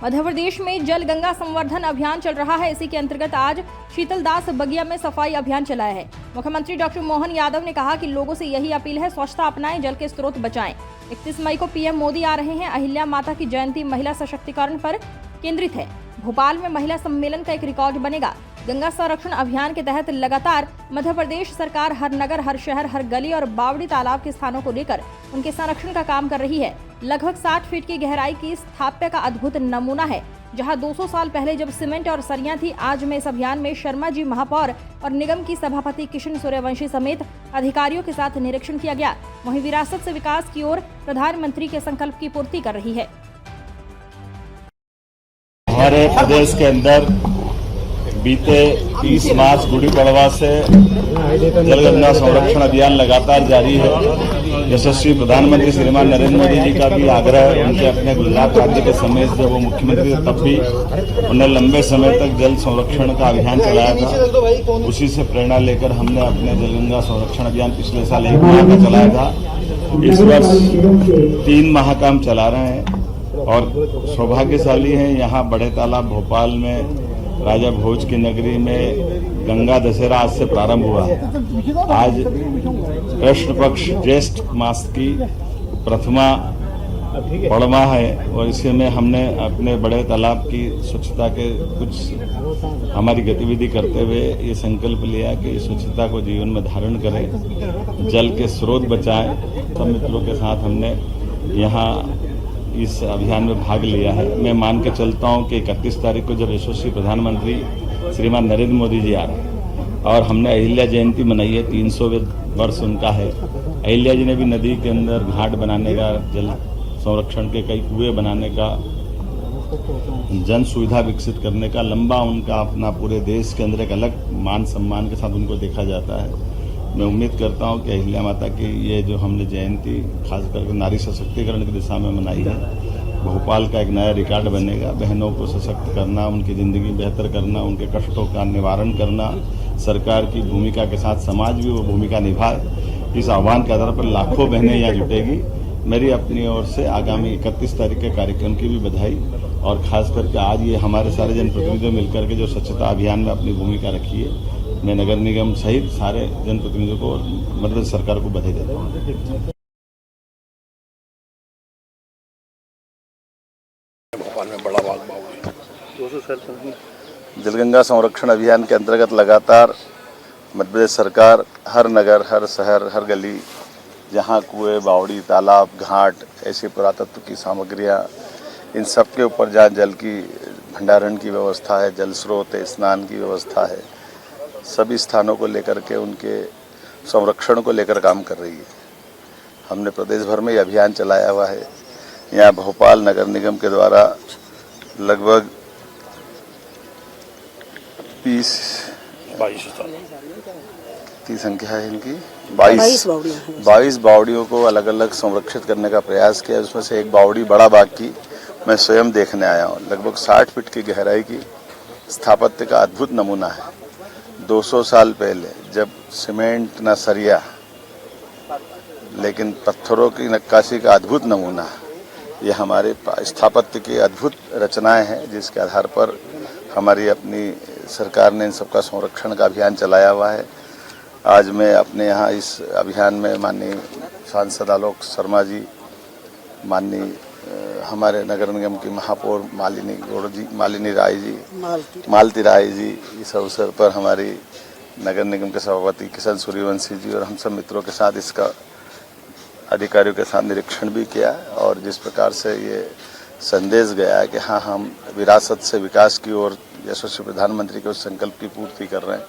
मध्य प्रदेश में जल गंगा संवर्धन अभियान चल रहा है। इसी के अंतर्गत आज शीतलदास बगिया में सफाई अभियान चलाया है। मुख्यमंत्री डॉक्टर मोहन यादव ने कहा कि लोगों से यही अपील है, स्वच्छता अपनाएं, जल के स्रोत बचाएं। 31 मई को पीएम मोदी आ रहे हैं। अहिल्या माता की जयंती महिला सशक्तिकरण पर केंद्रित है। भोपाल में महिला सम्मेलन का एक रिकॉर्ड बनेगा। गंगा संरक्षण अभियान के तहत लगातार मध्य प्रदेश सरकार हर नगर, हर शहर, हर गली और बावड़ी तालाब के स्थानों को लेकर उनके संरक्षण का काम कर रही है। लगभग 60 फीट की गहराई की स्थापत्य का अद्भुत नमूना है। जहां 200 साल पहले जब सीमेंट और सरियां थी, आज में इस अभियान में शर्मा जी महापौर और निगम की सभापति किशन सूर्यवंशी समेत अधिकारियों के साथ निरीक्षण किया गया। वहीं विरासत से विकास की ओर प्रधानमंत्री के संकल्प की पूर्ति कर रही है। हमारे प्रदेश के अंदर बीते 30 मार्च गुड़ी पड़वा से जलगंगा संरक्षण अभियान लगातार जारी है। यशस्वी प्रधानमंत्री श्रीमान नरेंद्र मोदी जी का भी आग्रह, उनके अपने गुजरात राज्य के समय जब वो मुख्यमंत्री थे तब भी उन्हें लंबे समय तक जल संरक्षण का अभियान चलाया था। उसी से प्रेरणा लेकर हमने अपने जलगंगा संरक्षण अभियान पिछले साल 1 माह का चलाया था। इस वर्ष 3 माह का हम चला रहे हैं और सौभाग्यशाली हैं। यहाँ बड़े तालाब भोपाल में राजा भोज की नगरी में गंगा दशहरा आज से प्रारंभ हुआ। आज कृष्ण पक्ष ज्येष्ठ मास की प्रथमा पड़वा है और इसी में हमने अपने बड़े तालाब की स्वच्छता के कुछ हमारी गतिविधि करते हुए ये संकल्प लिया कि स्वच्छता को जीवन में धारण करें, जल के स्रोत बचाएं। सब मित्रों के साथ हमने यहाँ इस अभियान में भाग लिया है। मैं मान के चलता हूं कि 31 तारीख को जब यशस्वी प्रधानमंत्री श्रीमान नरेंद्र मोदी जी आ रहे हैं और हमने अहिल्या जयंती मनाई है, 300वें वर्ष उनका है। अहिल्या जी ने भी नदी के अंदर घाट बनाने का, जल संरक्षण के कई कुएं बनाने का, जन सुविधा विकसित करने का लंबा उनका अपना पूरे देश के अंदर एक अलग मान सम्मान के साथ उनको देखा जाता है। मैं उम्मीद करता हूं कि अहिल्या माता की ये जो हमने जयंती खास करके नारी सशक्तिकरण की दिशा में मनाई है, भोपाल का एक नया रिकॉर्ड बनेगा। बहनों को सशक्त करना, उनकी ज़िंदगी बेहतर करना, उनके कष्टों का निवारण करना, सरकार की भूमिका के साथ समाज भी वो भूमिका निभाए। इस आह्वान के आधार पर लाखों बहनें यहाँ जुटेगी। मेरी अपनी ओर से आगामी 31 तारीख के कार्यक्रम की भी बधाई और खास करके आज ये हमारे सारे जनप्रतिनिधियों मिलकर के जो स्वच्छता अभियान में अपनी भूमिका रखी है, मैं नगर निगम सहित सारे जनप्रतिनिधियों को, मतलब सरकार को बधाई देता हूँ। भोपाल में बड़ा बाग जलगंगा संरक्षण अभियान के अंतर्गत लगातार मध्य प्रदेश सरकार हर नगर, हर शहर, हर गली, जहाँ कुएं, बावड़ी, तालाब, घाट, ऐसी पुरातत्व की सामग्रियाँ, इन सब के ऊपर जहाँ जल की भंडारण की व्यवस्था है, जल स्रोत है, स्नान की व्यवस्था है, सभी स्थानों को लेकर के उनके संरक्षण को लेकर काम कर रही है। हमने प्रदेश भर में ये अभियान चलाया हुआ है। यहाँ भोपाल नगर निगम के द्वारा लगभग 30 संख्या है इनकी 22 बावड़ियों को अलग अलग संरक्षित करने का प्रयास किया। उसमें से एक बावड़ी बड़ा बाग की मैं स्वयं देखने आया हूँ। लगभग 60 फीट की गहराई की स्थापत्य का अद्भुत नमूना है। 200 साल पहले जब सीमेंट न सरिया, लेकिन पत्थरों की नक्काशी का अद्भुत नमूना, ये हमारे स्थापत्य की अद्भुत रचनाएं हैं, जिसके आधार पर हमारी अपनी सरकार ने इन सबका संरक्षण का अभियान चलाया हुआ है। आज मैं अपने यहाँ इस अभियान में माननीय सांसद आलोक शर्मा जी, माननीय हमारे नगर निगम की महापौर मालिनी राय जी, मालती राय जी, इस अवसर पर हमारी नगर निगम के सभापति किशन सूर्यवंशी जी और हम सब मित्रों के साथ इसका अधिकारियों के साथ निरीक्षण भी किया और जिस प्रकार से ये संदेश गया है कि हाँ, हम विरासत से विकास की ओर यशस्वी प्रधानमंत्री के उस संकल्प की पूर्ति कर रहे हैं,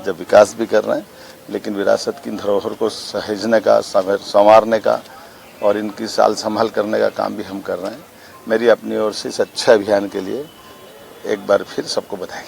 जब विकास भी कर रहे हैं, लेकिन विरासत की धरोहर को सहेजने का, संवारने का और इनकी साल संभाल करने का काम भी हम कर रहे हैं। मेरी अपनी ओर से इस अच्छे अभियान के लिए एक बार फिर सबको बधाई।